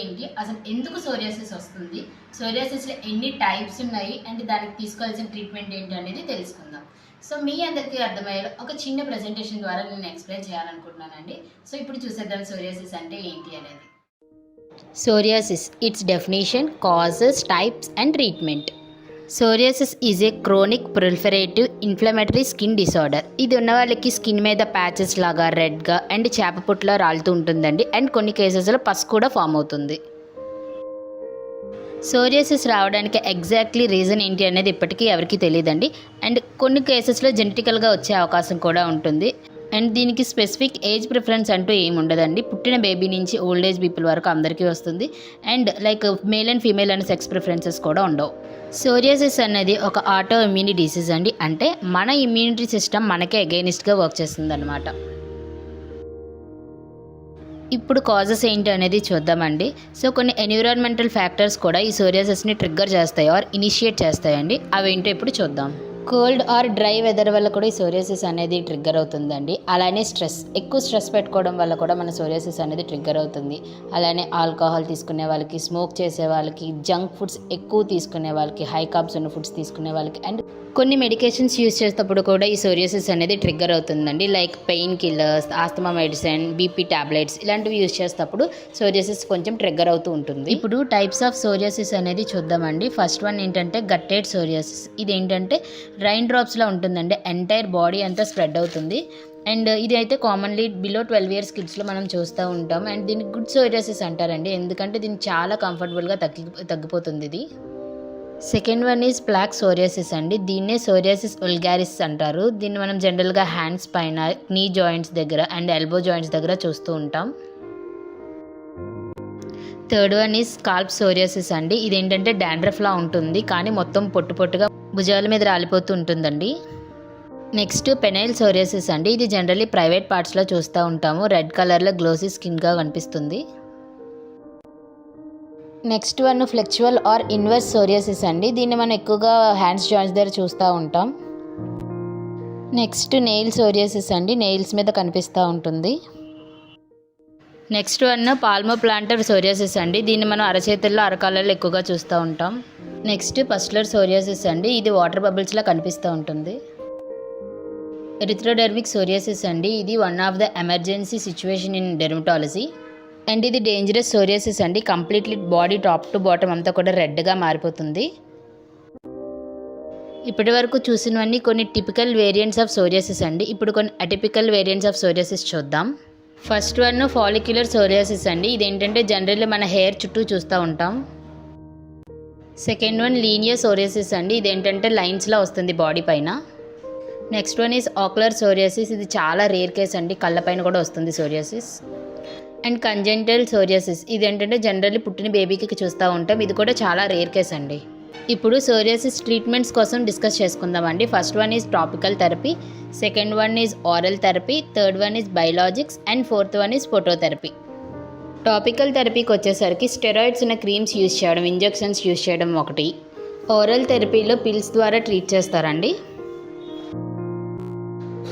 ఏంటి, అసలు ఎందుకు సోరియాసిస్ వస్తుంది, సోరియాసిస్లో ఎన్ని టైప్స్ ఉన్నాయి అండ్ దానికి తీసుకోవాల్సిన ట్రీట్మెంట్ ఏంటి అనేది తెలుసుకుందాం. సో మీ అందరికీ అర్థమయ్యేలా ఒక చిన్న ప్రెజెంటేషన్ ద్వారా నేను ఎక్స్ప్లెయిన్ చేయాలనుకుంటున్నానండి. సో ఇప్పుడు చూసేద్దాం సోరియాసిస్ అంటే ఏంటి అనేది. Psoriasis, its definition, causes, types and treatment. Psoriasis is a chronic proliferative inflammatory skin disorder. ఇది ఉన్న వాళ్ళకి స్కిన్ మీద ప్యాచెస్ లాగా రెడ్గా అండ్ చేపపుట్లా రాలుతూ ఉంటుందండి. అండ్ కొన్ని కేసెస్లో పస్ కూడా ఫామ్ అవుతుంది. సోరియాసిస్ రావడానికి ఎగ్జాక్ట్లీ రీజన్ ఏంటి అనేది ఇప్పటికీ ఎవరికీ తెలియదండి. అండ్ కొన్ని కేసెస్లో జెనెటికల్గా వచ్చే అవకాశం కూడా ఉంటుంది. అండ్ దీనికి స్పెసిఫిక్ ఏజ్ ప్రిఫరెన్స్ అంటూ ఏమి ఉండదండి. పుట్టిన బేబీ నుంచి ఓల్డ్ ఏజ్ పీపుల్ వరకు అందరికీ వస్తుంది. And like male and female అనే సెక్స్ ప్రిఫరెన్సెస్ కూడా ఉండవు. సోరియాసిస్ అనేది ఒక ఆటో ఇమ్యూని డిసీజ్ అండి. అంటే మన ఇమ్యూనిటీ సిస్టమ్ మనకే అగైనిస్ట్గా వర్క్ చేస్తుంది అనమాట. ఇప్పుడు కాజెస్ ఏంటి అనేది చూద్దామండి. సో కొన్ని ఎన్విరాన్మెంటల్ ఫ్యాక్టర్స్ కూడా ఈ సోరియాసిస్ని ట్రిగ్గర్ చేస్తాయి ఆర్ ఇనిషియేట్ చేస్తాయండి. అవేంటో ఇప్పుడు చూద్దాం. కోల్డ్ ఆర్ డ్రై వెదర్ వల్ల కూడా ఈ సోరియాసిస్ అనేది ట్రిగ్గర్ అవుతుందండి. అలానే ఎక్కువ స్ట్రెస్ పెట్టుకోవడం వల్ల కూడా మన సోరియాసిస్ అనేది ట్రిగ్గర్ అవుతుంది. అలానే ఆల్కహాల్ తీసుకునే వాళ్ళకి, స్మోక్ చేసే వాళ్ళకి, జంక్ ఫుడ్స్ ఎక్కువ తీసుకునే వాళ్ళకి, హై కార్బ్స్ ఉన్న ఫుడ్స్ తీసుకునే వాళ్ళకి, అండ్ కొన్ని మెడికేషన్స్ యూజ్ చేసేటప్పుడు కూడా ఈ సోరియాసిస్ అనేది ట్రిగ్గర్ అవుతుందండి. Like pain killers, asthma medicine, BP tablets ఇలాంటివి యూజ్ చేసేటప్పుడు సోరియాసిస్ కొంచెం ట్రిగ్గర్ అవుతూ ఉంటుంది. ఇప్పుడు టైప్స్ ఆఫ్ సోరియాసిస్ అనేది చూద్దామండి. ఫస్ట్ వన్ ఏంటంటే గట్టెడ్ సోరియాసిస్. ఇది ఏంటంటే రైన్ డ్రాప్స్లో ఉంటుందండి. ఎంటైర్ బాడీ అంతా స్ప్రెడ్ అవుతుంది. అండ్ ఇది అయితే కామన్లీ బిలో 12 ఇయర్స్ కిడ్స్లో మనం చూస్తూ ఉంటాం. అండ్ దీన్ని గుడ్ సోరియాసిస్ అంటారండి. ఎందుకంటే దీన్ని చాలా కంఫర్టబుల్గా తగ్గిపోతుంది ఇది. Second one is plaque psoriasis అండి. దీన్నే సోరియాసిస్ వల్గారిస్ అంటారు. దీన్ని మనం జనరల్గా హ్యాండ్స్ పైన, నీ జాయింట్స్ దగ్గర అండ్ ఎల్బో జాయింట్స్ దగ్గర చూస్తూ ఉంటాం. Third one is scalp psoriasis అండి. ఇదేంటంటే డాండ్రఫ్లా ఉంటుంది, కానీ మొత్తం పొట్టుగా భుజాల మీద రాలిపోతూ ఉంటుందండి. నెక్స్ట్ పెనైల్ సోరియాసిస్ అండి. ఇది జనరల్లీ ప్రైవేట్ పార్ట్స్లో చూస్తూ ఉంటాము. రెడ్ కలర్లో గ్లోసీ స్కిన్గా కనిపిస్తుంది. Next one flexural or inverse psoriasis అండి. దీన్ని మనం ఎక్కువగా హ్యాండ్స్ జాయింట్స్ దగ్గర చూస్తూ ఉంటాం. నెక్స్ట్ నెయిల్ సోరియాసిస్ అండి. నెయిల్స్ మీద కనిపిస్తూ ఉంటుంది. నెక్స్ట్ వన్ పాల్మోప్లాంటర్ సోరియాసిస్ అండి. దీన్ని మనం అరచేతుల్లో, అరకాళ్ళల్లో ఎక్కువగా చూస్తూ ఉంటాం. నెక్స్ట్ పస్టులర్ సోరియాసిస్ అండి. ఇది వాటర్ బబుల్స్లా కనిపిస్తూ ఉంటుంది. ఎరిథ్రోడెర్మిక్ సోరియాసిస్ అండి. ఇది one of the emergency situation in dermatology. And ఇది డేంజరస్ సోరియాసిస్ అండి. Completely body top to bottom అంతా కూడా రెడ్గా మారిపోతుంది. ఇప్పటి వరకు చూసినవన్నీ కొన్ని టిపికల్ వేరియంట్స్ ఆఫ్ సోరియాసిస్ అండి. ఇప్పుడు కొన్ని అటిపికల్ వేరియంట్స్ ఆఫ్ సోరియాసిస్ చూద్దాం. ఫస్ట్ వన్ ఫాలిక్యులర్ సోరియాసిస్ అండి. ఇదేంటంటే జనరల్లీ మన హెయిర్ చుట్టూ చూస్తూ ఉంటాం. సెకండ్ వన్ లీనియర్ సోరియాసిస్ అండి. ఇదేంటంటే లైన్స్లా వస్తుంది బాడీ పైన. Next one is ocular psoriasis. ఇది చాలా రేర్ కేస్ అండి. కళ్ళపైన కూడా వస్తుంది సోరియాసిస్. And congenital psoriasis. ఇదేంటంటే జనరల్లీ పుట్టిన బేబీకి చూస్తూ ఉంటాం. ఇది కూడా చాలా రేర్ కేస్ అండి. ఇప్పుడు సోరియాసిస్ ట్రీట్మెంట్స్ కోసం డిస్కస్ చేసుకుందామండి. First one is topical therapy, second one is oral therapy, third one is biologics and fourth one is phototherapy. Topical థెరపీకి వచ్చేసరికి స్టెరాయిడ్స్ ఉన్న క్రీమ్స్ యూజ్ చేయడం, ఇంజెక్షన్స్ యూజ్ చేయడం ఒకటి. ఓరల్ థెరపీలో పిల్స్ ద్వారా ట్రీట్ చేస్తారండి.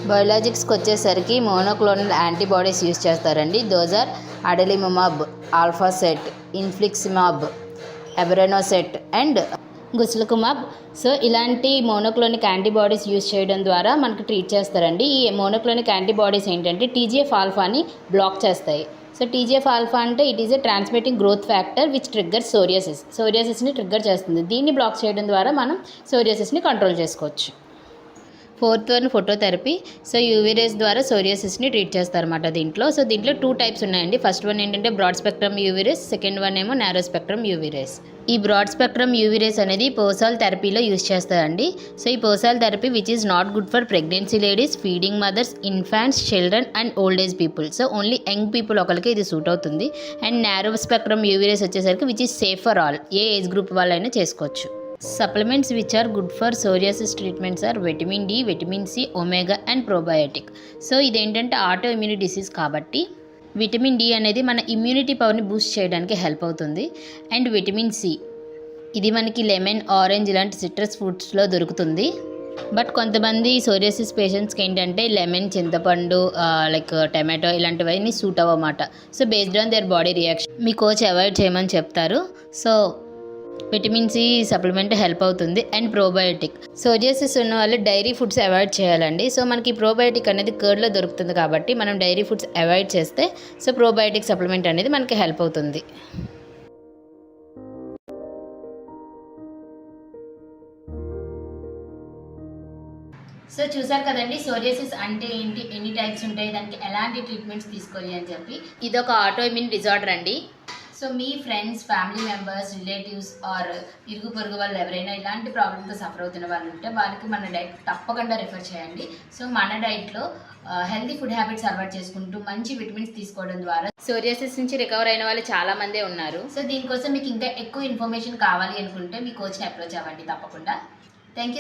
బయోలాజిక్స్కి వచ్చేసరికి మోనోక్లోనల్ యాంటీబాడీస్ యూజ్ చేస్తారండి. Those are adalimumab, alefacept, infliximab, ఎబరెనోసెట్ అండ్ గుస్లకుమాబ్. సో ఇలాంటి మోనోక్లోనిక్ యాంటీబాడీస్ యూజ్ చేయడం ద్వారా మనకు ట్రీట్ చేస్తారండి. ఈ మోనోక్లోనిక్ యాంటీబాడీస్ ఏంటంటే TGF ఆల్ఫాని బ్లాక్ చేస్తాయి. సో TGF ఆల్ఫా అంటే it is a transmitting growth factor which trigger సోరియాసిస్ని ట్రిగ్గర్ చేస్తుంది. దీన్ని బ్లాక్ చేయడం ద్వారా మనం సోరియాసిస్ని కంట్రోల్ చేసుకోవచ్చు. Fourth one phototherapy. So UV rays ద్వారా సోరియాసిస్ని ట్రీట్ చేస్తారన్నమాట దీంట్లో. సో దీంట్లో 2 టైప్స్ ఉన్నాయండి. ఫస్ట్ వన్ ఏంటంటే broad spectrum UV rays, second one ఏమో నారో స్పెక్ట్రమ్ యూవీ రేస్. ఈ బ్రాడ్ స్పెక్ట్రమ్ యూవీ రేస్ అనేది పోసాల్ థెరపీలో యూజ్ చేస్తారండి. సో ఈ పోసాల్ therapy which is not good for pregnancy ladies, feeding mothers, infants, children and old age people. So only young people ఒకరికి ఇది సూట్ అవుతుంది. And narrow spectrum UV rays వచ్చేసరికి which is safe for all, ఏ age group వాళ్ళైనా చేసుకోవచ్చు. Supplements which are good for psoriasis treatments are vitamin D, vitamin C, omega and probiotic. So ఇదేంటంటే auto ఇమ్యూని disease కాబట్టి vitamin D అనేది మన immunity పవర్ని Boost చేయడానికి హెల్ప్ అవుతుంది. అండ్ విటమిన్ సి ఇది మనకి లెమన్, ఆరెంజ్ ఇలాంటి సిట్రస్ ఫ్రూట్స్లో దొరుకుతుంది. బట్ కొంతమంది సోరియాసిస్ పేషెంట్స్కి ఏంటంటే లెమన్, చింతపండు, లైక్ టమాటో ఇలాంటివన్నీ సూట్ అవ్వమాట. So based on their body reaction మీ కోచ్ అవాయిడ్ చేయమని చెప్తారు. So vitamin C supplement help అవుతుంది. అండ్ ప్రోబయోటిక్, సోరియాసిస్ ఉన్న వాళ్ళు డైరీ ఫుడ్స్ అవాయిడ్ చేయాలండి. సో మనకి ప్రోబయోటిక్ అనేది కర్డ్లో దొరుకుతుంది కాబట్టి మనం డైరీ ఫుడ్స్ అవాయిడ్ చేస్తే సో ప్రోబయోటిక్ సప్లిమెంట్ అనేది మనకి హెల్ప్ అవుతుంది. సో చూసారు కదండి సోరియాసిస్ అంటే ఏంటి, ఎన్ని టైప్స్ ఉంటాయి, దానికి ఎలాంటి ట్రీట్మెంట్స్ తీసుకోవాలి అని చెప్పి. ఇది ఒక ఆటోఇమ్యూన్ డిజార్డర్ అండి. సో మీ friends, family members, relatives or ఇరుగు పొరుగు వాళ్ళు ఎవరైనా ఇలాంటి ప్రాబ్లమ్తో సఫర్ అవుతున్న వాళ్ళు ఉంటే వాళ్ళకి మన డైట్ తప్పకుండా రిఫర్ చేయండి. సో మన డైట్లో హెల్తీ ఫుడ్ హ్యాబిట్స్ అలవాటు చేసుకుంటూ మంచి విటమిన్స్ తీసుకోవడం ద్వారా సోరియాసిస్ నుంచి రికవర్ అయిన వాళ్ళు చాలా మందే ఉన్నారు. సో దీనికోసం మీకు ఇంకా ఎక్కువ ఇన్ఫర్మేషన్ కావాలి అనుకుంటే మీ కోచ్ని అప్రోచ్ అవ్వండి తప్పకుండా.